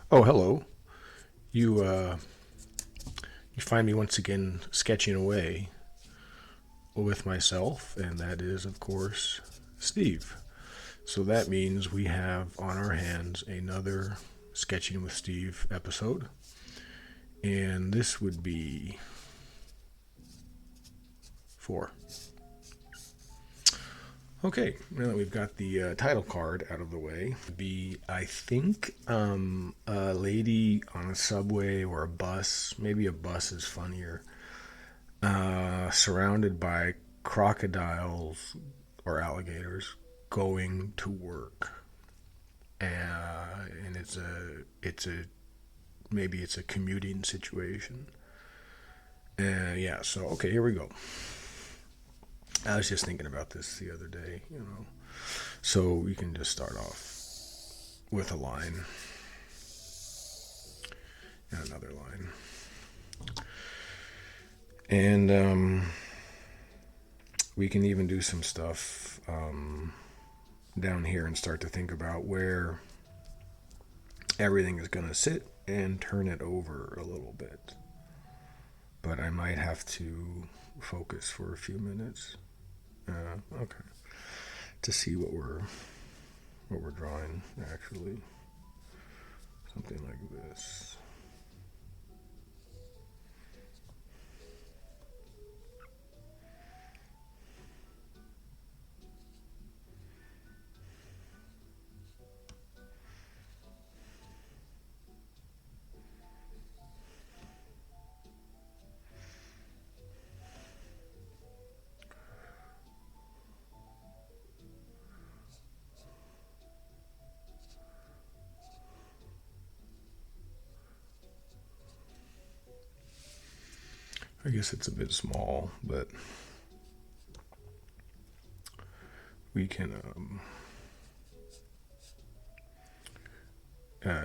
Oh, hello. You you find me once again sketching away with myself, and that is, of course, Steve. So that means we have on our hands another Sketching with Steve episode, and this would be four. Okay, now that we've got the title card out of the way, be I think a lady on a subway or a bus. Maybe a bus is funnier. Surrounded by crocodiles or alligators going to work. And it's a maybe it's a commuting situation. Yeah, so okay, here we go. I was just thinking about this the other day. So we can just start off with a line and another line. And we can even do some stuff down here and start to think about where everything is going to sit and turn it over a little bit. But I might have to focus for a few minutes. Okay, to see what we're drawing actually. Something like this. I guess it's a bit small, but we can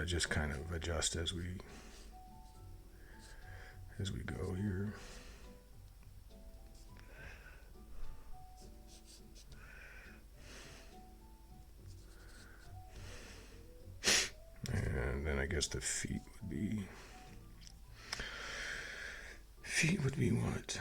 just kind of adjust as we go here. And then I guess the feet would be what?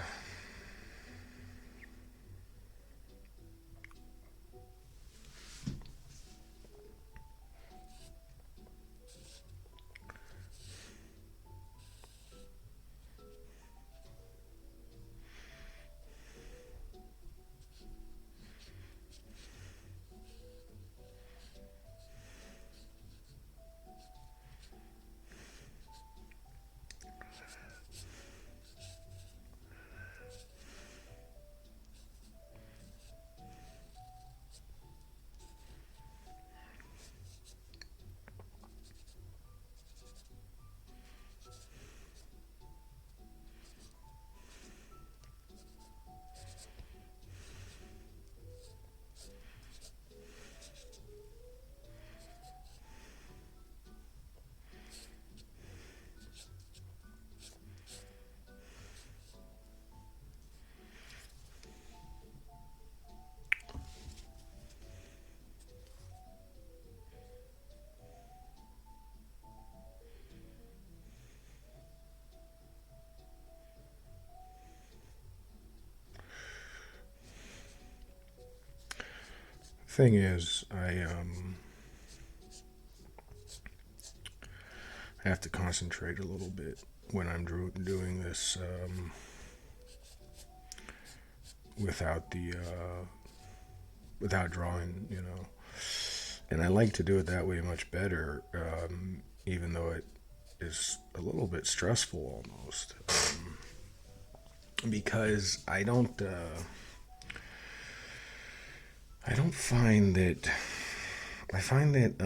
Thing is, I have to concentrate a little bit when I'm doing this without the without drawing. And I like to do it that way much better, even though it is a little bit stressful almost, because I don't find that I find that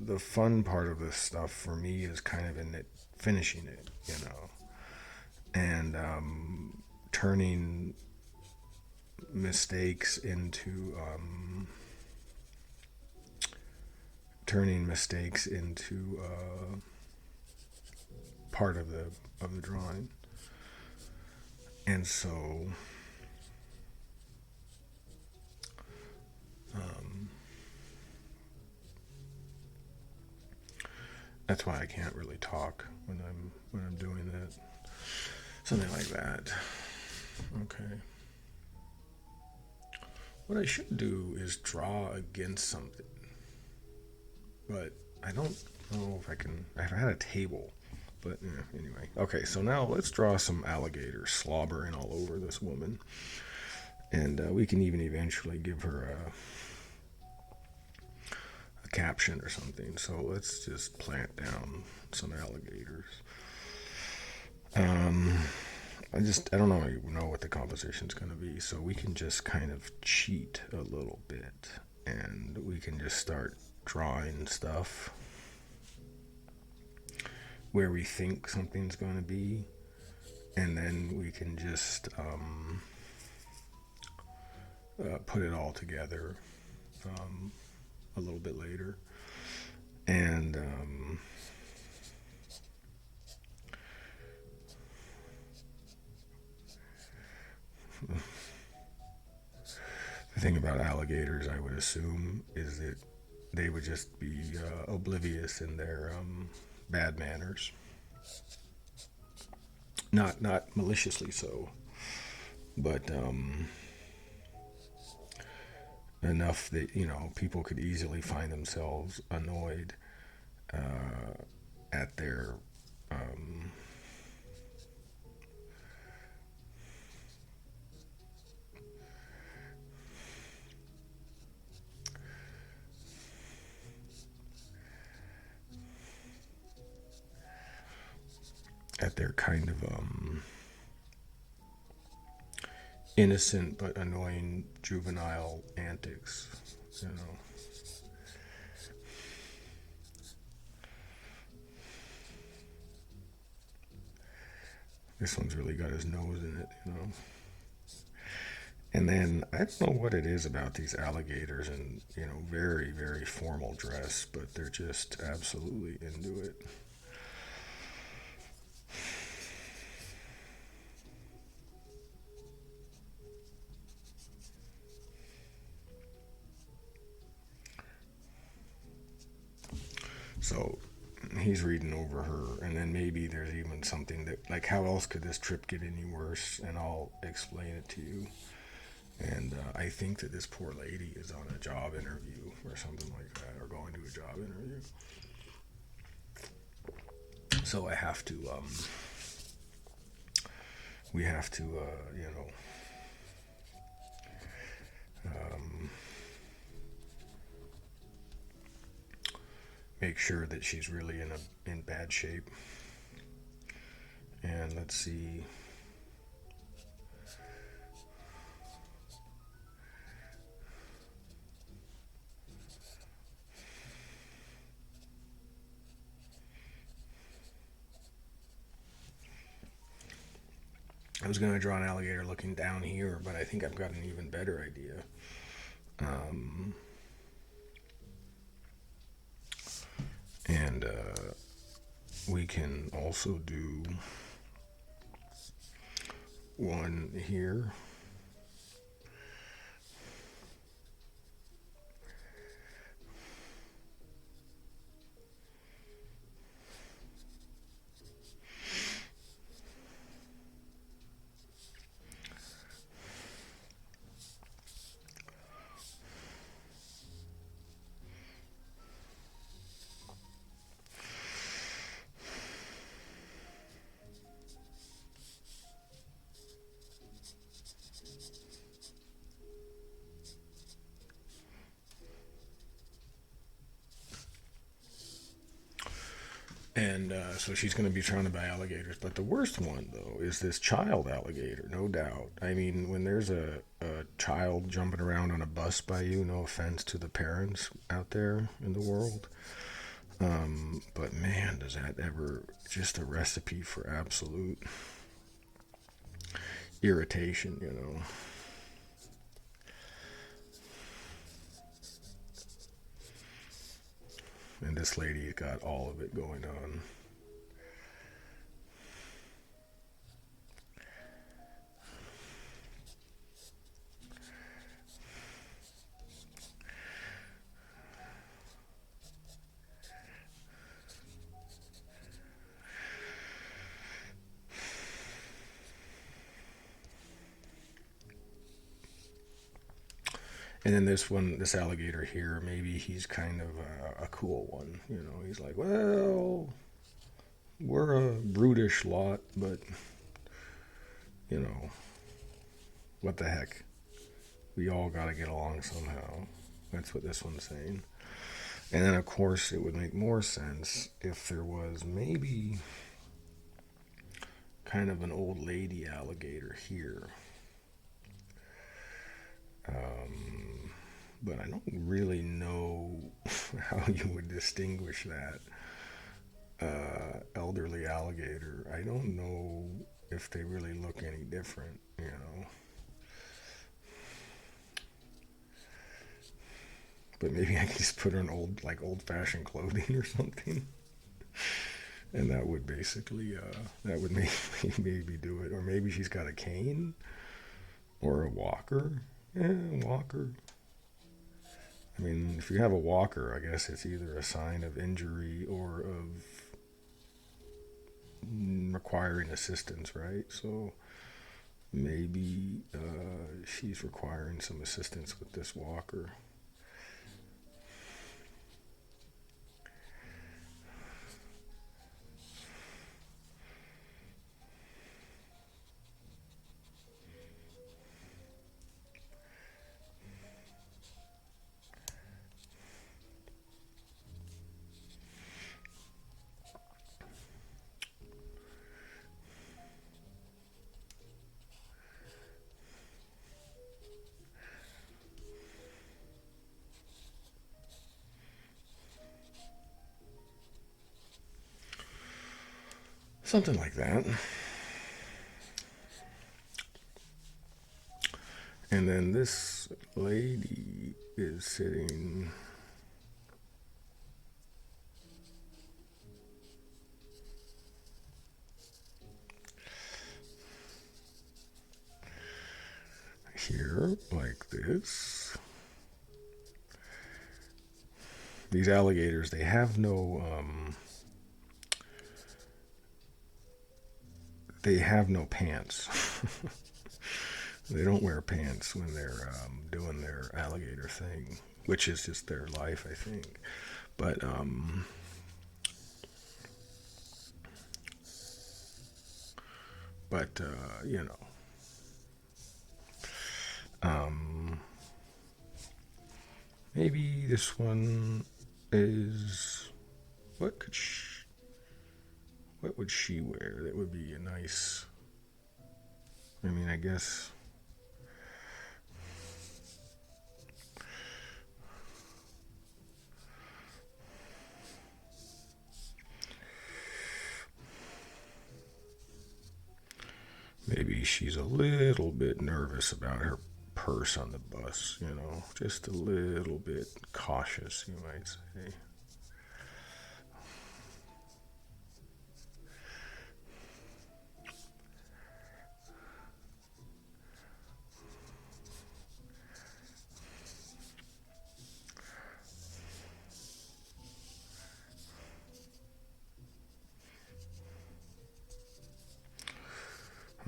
the fun part of this stuff for me is kind of in it finishing it, and turning mistakes into part of the drawing. And so That's why I can't really talk when I'm doing that. Something like that. Okay. What I should do is draw against something, but I don't know if I can. I've had a table, but anyway. Okay, so now let's draw some alligators slobbering all over this woman, and we can even eventually give her a caption or something. So let's just plant down some alligators. Um, I don't know what the composition's going to be, so we can just kind of cheat a little bit, and we can just start drawing stuff where we think something's going to be, and then we can just put it all together um, a little bit later. And the thing about alligators, I would assume, is that they would just be oblivious in their bad manners. Not maliciously so, but enough that people could easily find themselves annoyed at their um, at their kind of innocent but annoying juvenile antics. You know, this one's really got his nose in it. And then I don't know what it is about these alligators and very very formal dress, but they're just absolutely into it. So he's reading over her, and then maybe there's even something that, like, how else could this trip get any worse? And I'll explain it to you. And I think that this poor lady is on a job interview or something like that, or going to a job interview. So I have to, we have to, um, make sure that she's really in bad shape. And let's see. I was going to draw an alligator looking down here, but I think I've got an even better idea. Um, and we can also do one here. And so she's going to be surrounded by alligators. But the worst one, though, is this child alligator, no doubt. I mean, when there's a child jumping around on a bus by you, no offense to the parents out there in the world. But man, does that ever just a recipe for absolute irritation. And this lady got all of it going on. And then this one, this alligator here, maybe he's kind of a cool one. You know, he's like, well, we're a brutish lot, but, you know, what the heck? We all got to get along somehow. That's what this one's saying. And then, of course, it would make more sense if there was maybe kind of an old lady alligator here. But I don't really know how you would distinguish that elderly alligator. I don't know if they really look any different, you know. But maybe I could just put her in old-fashioned clothing or something, and that would basically that would maybe do it. Or maybe she's got a cane or a walker. Yeah, walker. I mean, if you have a walker, I guess it's either a sign of injury or of requiring assistance, right? So maybe she's requiring some assistance with this walker. Something like that. And then this lady is sitting here like this. These alligators, they have no pants. They don't wear pants when they're doing their alligator thing, which is just their life, I think. But you know, maybe this one is what would she wear? That would be a nice. I mean, I guess. Maybe she's a little bit nervous about her purse on the bus, you know, just a little bit cautious, you might say.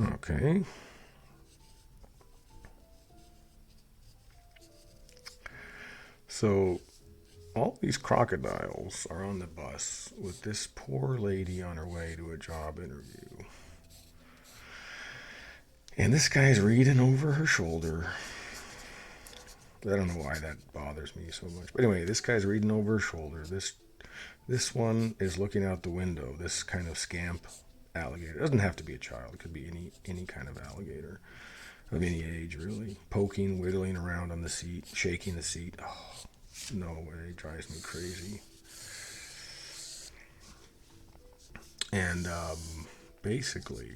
Okay. So all these crocodiles are on the bus with this poor lady on her way to a job interview. And this guy's reading over her shoulder. I don't know why that bothers me so much. But anyway, this guy's reading over her shoulder. This one is looking out the window. This kind of scamp alligator. It doesn't have to be a child. It could be any kind of alligator of any age, really. Poking, whittling around on the seat, shaking the seat. Oh, no way. It drives me crazy. And basically,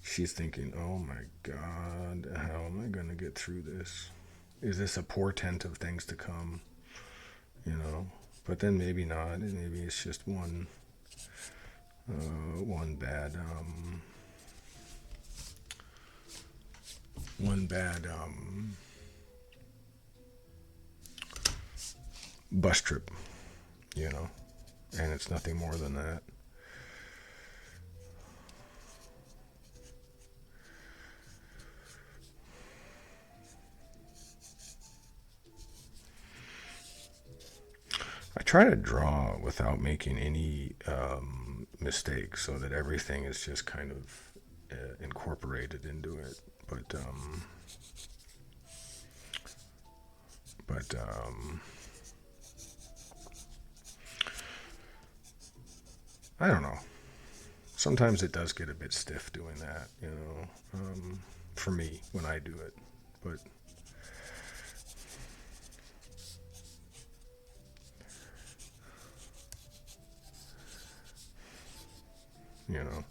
she's thinking, oh my God, how am I going to get through this? Is this a portent of things to come? You know? But then maybe not. Maybe it's just one bad bus trip, you know, and it's nothing more than that. I try to draw without making any mistakes, so that everything is just kind of incorporated into it. But I don't know. Sometimes it does get a bit stiff doing that, for me when I do it. But you know,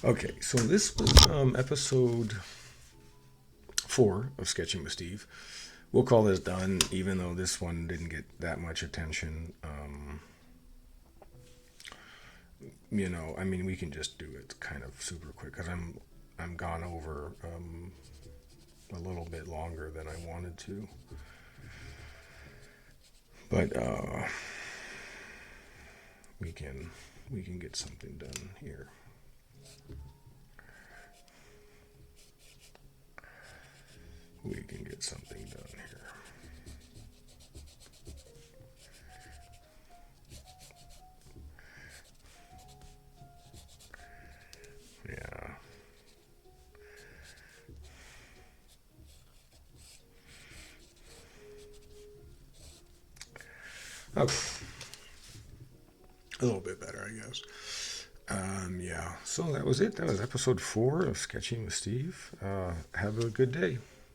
okay. So this was episode 4 of Sketching with Steve. We'll call this done, even though this one didn't get that much attention. I mean, we can just do it kind of super quick because I'm gone over a little bit longer than I wanted to. But we can get something done here. We can get something done here. Yeah. Okay. A little bit better, I guess. Yeah. So that was it. That was episode 4 of Sketching with Steve. Have a good day.